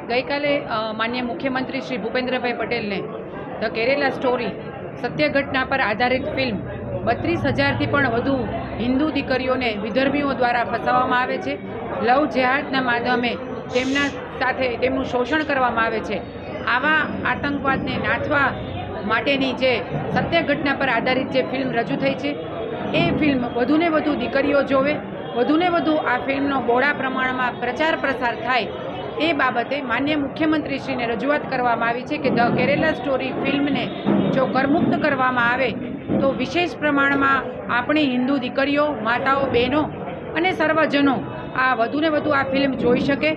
ગઈકાલે માનનીય મુખ્યમંત્રી શ્રી ભૂપેન્દ્રભાઈ પટેલને ધ કેરેલા સ્ટોરી સત્ય ઘટના પર આધારિત ફિલ્મ 32,000થી પણ વધુ હિન્દુ દીકરીઓને વિધર્મીઓ દ્વારા ફસાવવામાં આવે છે, લવ જેહાદના માધ્યમે તેમના સાથે તેમનું શોષણ કરવામાં આવે છે. આવા આતંકવાદને નાથવા માટેની જે સત્ય ઘટના પર આધારિત જે ફિલ્મ રજૂ થઈ છે એ ફિલ્મ વધુને વધુ દીકરીઓ જોવે, વધુને વધુ આ ફિલ્મનો બહોળા પ્રમાણમાં પ્રચાર પ્રસાર થાય એ બાબતે માનનીય મુખ્યમંત્રીશ્રીને રજૂઆત કરવામાં આવી છે કે ધ કેરેલા સ્ટોરી ફિલ્મને જો કરમુક્ત કરવામાં આવે તો વિશેષ પ્રમાણમાં આપણી હિન્દુ દીકરીઓ, માતાઓ, બહેનો અને સર્વજનો આ વધુને વધુ આ ફિલ્મ જોઈ શકે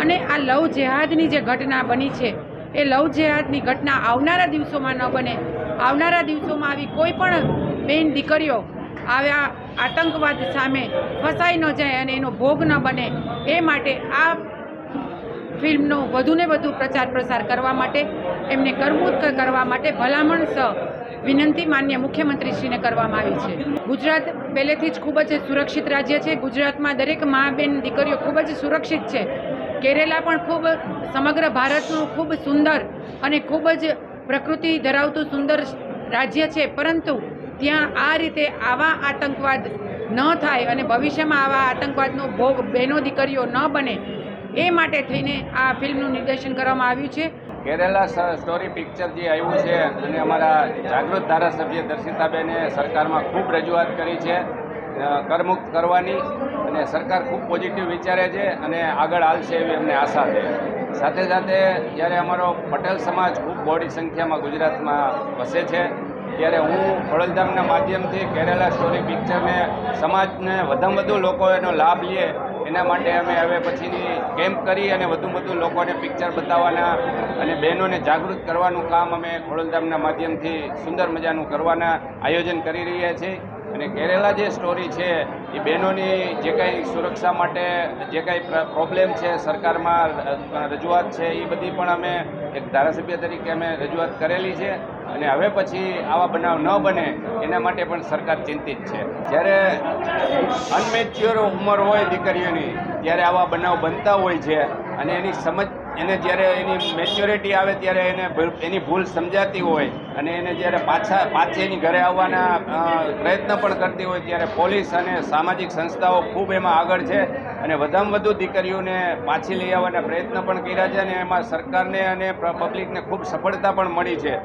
અને આ લવ જેહાદની જે ઘટના બની છે એ લવ જેહાદની ઘટના આવનારા દિવસોમાં ન બને. આવનારા દિવસોમાં આવી કોઈ પણ બેન દીકરીઓ આવ્યા આતંકવાદ સામે ફસાઈ ન જાય અને એનો ભોગ ન બને એ માટે આ ફિલ્મનો વધુને વધુ પ્રચાર પ્રસાર કરવા માટે, એમને કરમુક્ત કરવા માટે ભલામણ વિનંતી માનનીય મુખ્યમંત્રીશ્રીને કરવામાં આવી છે. ગુજરાત પહેલેથી જ ખૂબ જ સુરક્ષિત રાજ્ય છે. ગુજરાતમાં દરેક મા બેન દીકરીઓ ખૂબ જ સુરક્ષિત છે. કેરેલા પણ ખૂબ સમગ્ર ભારતનું ખૂબ સુંદર અને ખૂબ જ પ્રકૃતિ ધરાવતું સુંદર રાજ્ય છે, પરંતુ ત્યાં આ રીતે આવા આતંકવાદ ન થાય અને ભવિષ્યમાં આવા આતંકવાદનો ભોગ બહેનો દીકરીઓ ન બને એ માટે થઈને આ ફિલ્મનું નિર્દેશન કરવામાં આવ્યું છે. કેરેલા સ્ટોરી પિક્ચર જે આવ્યું છે અને અમારા જાગૃત ધારાસભ્ય દર્શિતાબેને સરકારમાં ખૂબ રજૂઆત કરી છે કરમુક્ત કરવાની, અને સરકાર ખૂબ પોઝિટિવ વિચારે છે અને આગળ આવશે એવી અમને આશા છે. સાથે સાથે જ્યારે અમારો પટેલ સમાજ ખૂબ બહોળી સંખ્યામાં ગુજરાતમાં વસે છે ત્યારે હું ખોડલધામના માધ્યમથી કેરેલા સ્ટોરી પિક્ચરને સમાજને વધુમાં વધુ લોકો એનો લાભ લે એના માટે અમે હવે પછીની કેમ્પ કરી અને વધુ લોકોને પિક્ચર બતાવવાના અને બહેનોને જાગૃત કરવાનું કામ અમે ખોડલધામના માધ્યમથી સુંદર મજાનું કરવાના આયોજન કરી રહ્યા છીએ. અને કેરેલા જે સ્ટોરી છે એ બહેનોની જે કંઈ સુરક્ષા માટે જે કંઈ પ્રોબ્લેમ છે સરકારમાં રજૂઆત છે એ બધી પણ અમે એક ધારાસભ્ય તરીકે અમે રજૂઆત કરેલી છે અને હવે પછી આવા બનાવ ન બને એના માટે પણ સરકાર ચિંતિત છે. જ્યારે અનમેચ્યોર ઉંમર હોય દીકરીઓની ત્યારે આવા બનાવ બનતા હોય છે અને એની સમજ એને જ્યારે એની મેચ્યોરિટી આવે ત્યારે એની ભૂલ સમજાતી હોય અને એને જ્યારે પાછી એની ઘરે આવવાના પ્રયત્ન પણ કરતી હોય ત્યારે પોલીસ અને સામાજિક સંસ્થાઓ ખૂબ એમાં આગળ છે અને વધુમાં વધુ દીકરીઓને પાછી લઈ આવવાના પ્રયત્ન પણ કર્યા છે અને એમાં સરકારને અને પબ્લિકને ખૂબ સફળતા પણ મળી છે.